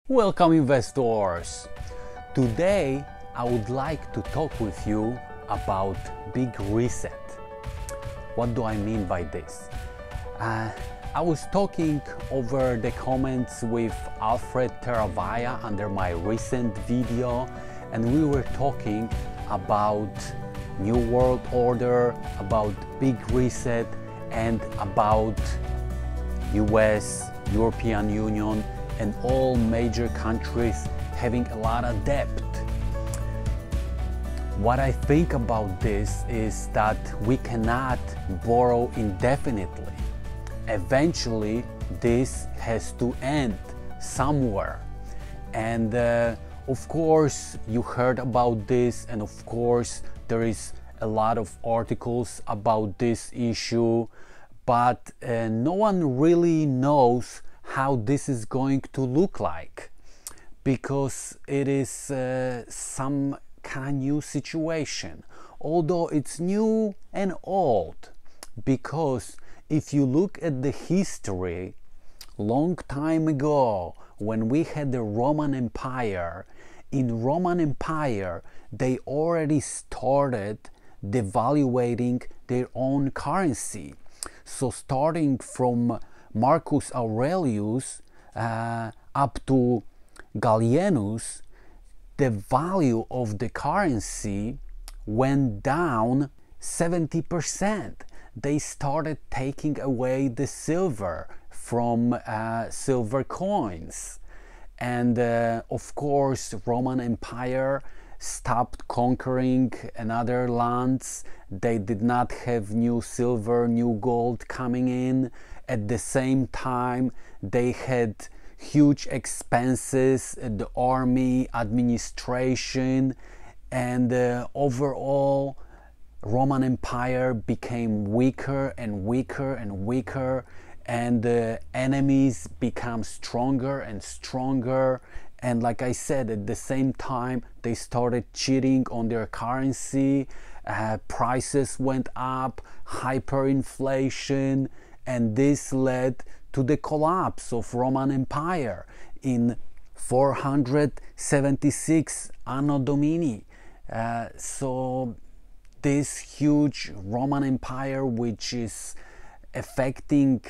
Welcome investors! Today I would like to talk with you about Big Reset. What do I mean by this? I was talking over the comments with Alfred Teravaya under my recent video, and we were talking about New World Order, about Big Reset, and about US, European Union, and all major countries having a lot of debt. What I think about this is that we cannot borrow indefinitely. Eventually, this has to end somewhere. And of course, you heard about this, and of course, there is a lot of articles about this issue, but no one really knows how this is going to look like, because it is some kind of new situation, although it's new and old. Because if you look at the history, long time ago, when we had the Roman Empire, in Roman Empire they already started devaluating their own currency. So starting from Marcus Aurelius up to Gallienus, the value of the currency went down 70%. They started taking away the silver from silver coins. And of course, Roman Empire stopped conquering another lands. They did not have new silver, new gold coming in. At the same time, they had huge expenses at the army, administration, and overall Roman Empire became weaker and weaker and weaker, and the enemies become stronger and stronger. And like I said, at the same time they started cheating on their currency, prices went up, hyperinflation, and this led to the collapse of Roman Empire in 476 Anno Domini. So this huge Roman Empire, which is affecting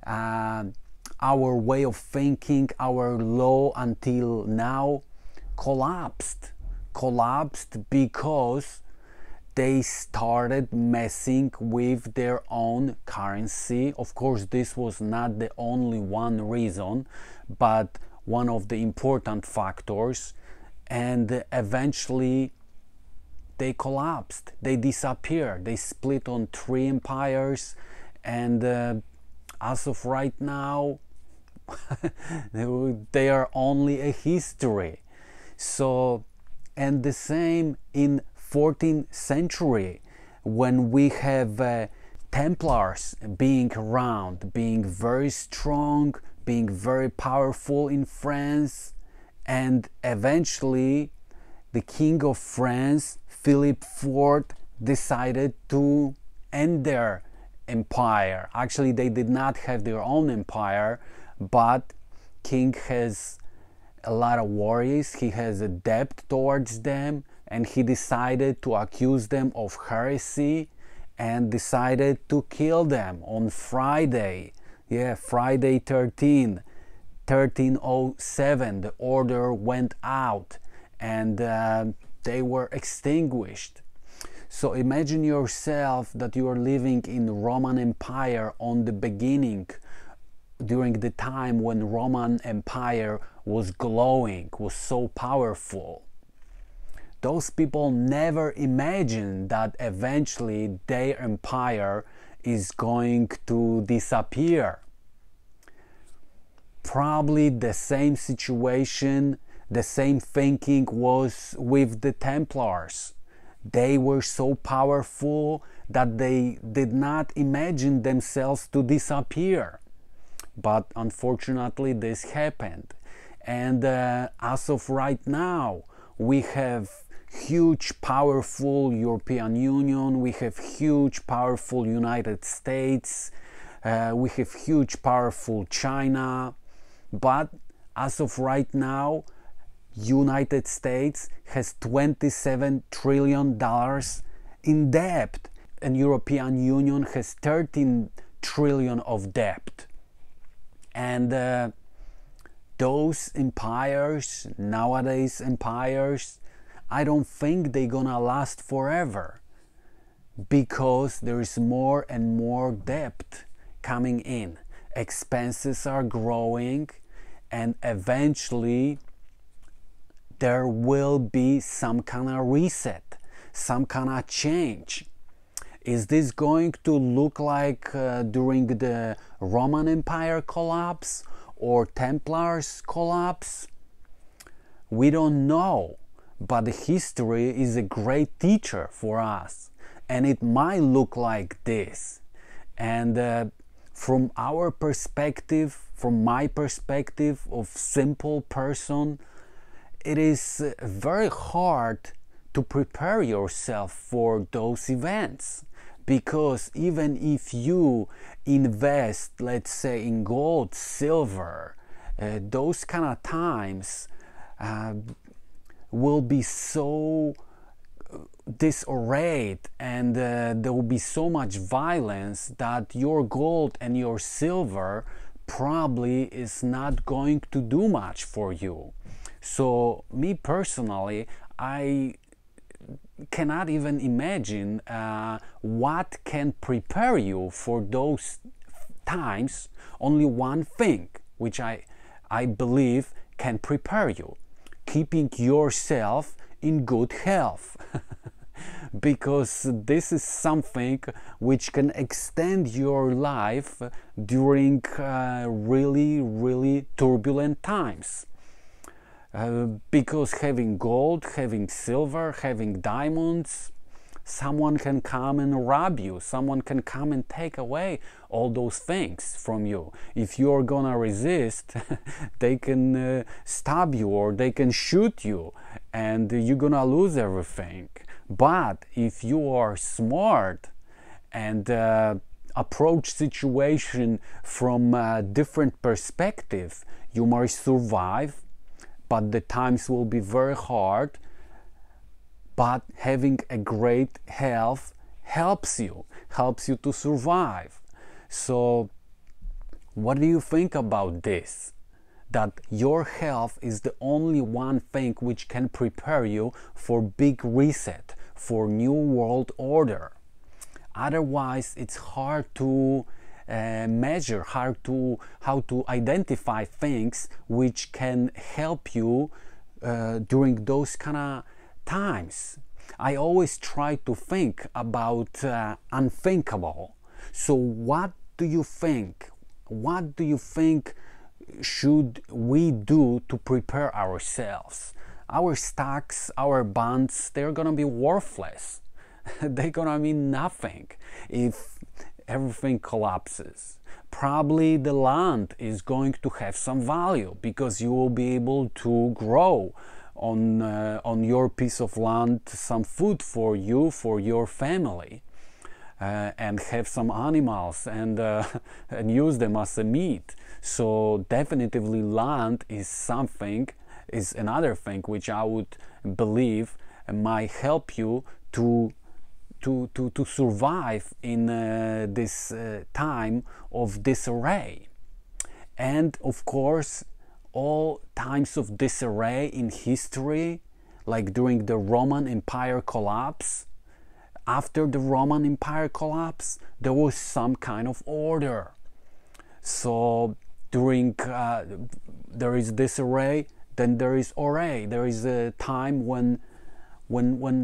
our way of thinking, our law until now, collapsed because they started messing with their own currency. Of course, this was not the only one reason, but one of the important factors. And eventually they collapsed, they disappeared, they split on 3 empires, and as of right now they are only a history. So, and the same in 14th century, when we have Templars being around, being very strong, being very powerful in France, and eventually the King of France, Philip IV, decided to end their empire. Actually, they did not have their own empire, but King has a lot of worries, he has a debt towards them, and he decided to accuse them of heresy and decided to kill them on Friday. Yeah, Friday 1307, the order went out, and they were extinguished. So imagine yourself that you are living in Roman Empire on the beginning, during the time when Roman Empire was glowing, was so powerful. Those people never imagined that eventually their empire is going to disappear. Probably the same situation, the same thinking was with the Templars. They were so powerful that they did not imagine themselves to disappear. But unfortunately this happened. And as of right now, we have huge powerful European Union, we have huge powerful United States, we have huge powerful China, but As of right now, United States has $27 trillion in debt, and European Union has 13 trillion of debt. And those empires, nowadays empires, I don't think they're gonna last forever, because there is more and more debt coming in. Expenses are growing, and eventually there will be some kind of reset, some kind of change. Is this going to look like during the Roman Empire collapse or Templars collapse? We don't know, but history is a great teacher for us, and it might look like this. And from our perspective, from my perspective of simple person, it is very hard to prepare yourself for those events, because even if you invest, let's say, in gold, silver, those kind of times will be so disarrayed, and there will be so much violence that your gold and your silver probably is not going to do much for you. So me personally, I cannot even imagine what can prepare you for those times. Only one thing which I believe can prepare you: keeping yourself in good health. Because this is something which can extend your life during really turbulent times. Because having gold, having silver, having diamonds, someone can come and rob you, someone can come and take away all those things from you. If you're gonna resist, they can stab you, or they can shoot you, and you're gonna lose everything. But if you are smart and approach situation from a different perspective, you might survive, but the times will be very hard. But having a great health helps you to survive. So what do you think about this? That your health is the only one thing which can prepare you for big reset, for new world order. Otherwise, it's hard to measure, how to identify things which can help you during those kind of times. I always try to think about unthinkable. So what do you think? What do you think should we do to prepare ourselves? Our stocks, our bonds, they're gonna be worthless. They're gonna mean nothing if everything collapses. Probably the land is going to have some value, because you will be able to grow on your piece of land some food for you, for your family, and have some animals and use them as a meat. So definitively land is another thing which I would believe might help you to survive in this time of disarray. And of course, all times of disarray in history, like during the Roman Empire collapse, after the Roman Empire collapse, there was some kind of order. So during there is disarray, then there is array. There is a time when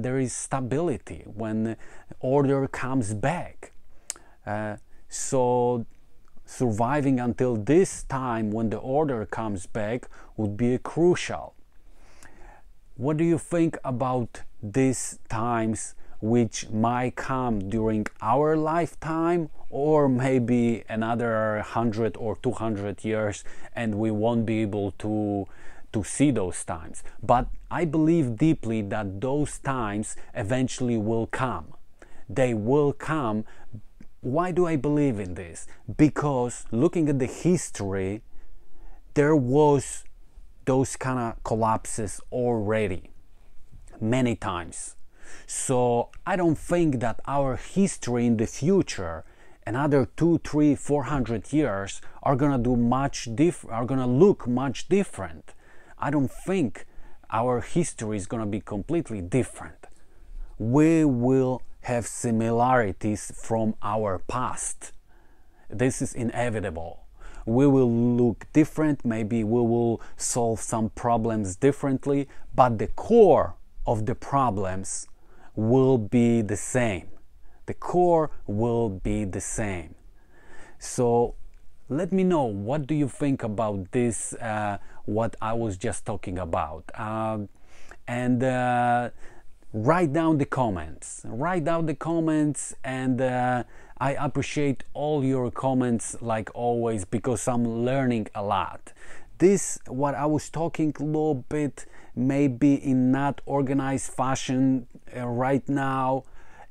there is stability, when order comes back. So surviving until this time when the order comes back would be crucial. What do you think about these times which might come during our lifetime, or maybe another 100 or 200 years, and we won't be able to see those times? But I believe deeply that those times eventually will come. They will come. Why do I believe in this? Because looking at the history, there was those kind of collapses already many times. So I don't think that our history in the future, another 200, 300, 400 years, are gonna do are gonna look much different. I don't think our history is gonna be completely different. We will have similarities from our past. This is inevitable. We will look different, maybe we will solve some problems differently, but the core of the problems will be the same. The core will be the same. So let me know, what do you think about this, what I was just talking about? And write down the comments. Write down the comments, and I appreciate all your comments like always, because I'm learning a lot. This, what I was talking a little bit, maybe in not organized fashion right now,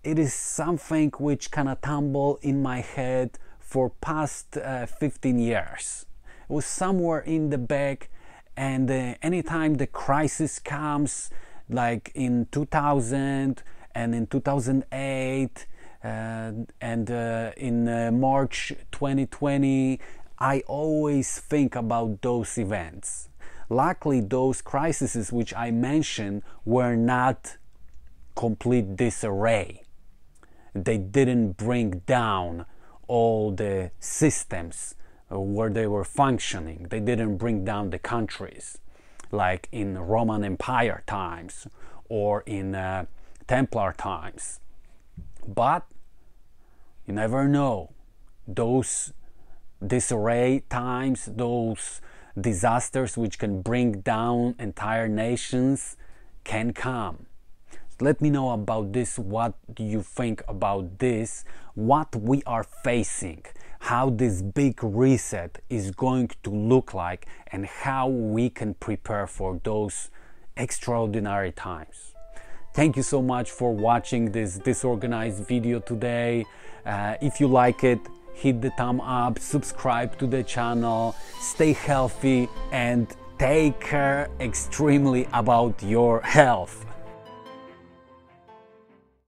it is something which kind of tumble in my head for past 15 years. It was somewhere in the back, and anytime the crisis comes, like in 2000 and in 2008 and in March 2020, I always think about those events. Luckily, those crises which I mentioned were not complete disarray. They didn't bring down all the systems where they were functioning. They didn't bring down the countries, like in Roman Empire times or in Templar times. But you never know. Those disarray times, those disasters which can bring down entire nations, can come. Let me know about this. What do you think about this? What we are facing, how this big reset is going to look like, and how we can prepare for those extraordinary times. Thank you so much for watching this disorganized video today. If you like it, hit the thumb up, subscribe to the channel, stay healthy, and take care extremely about your health.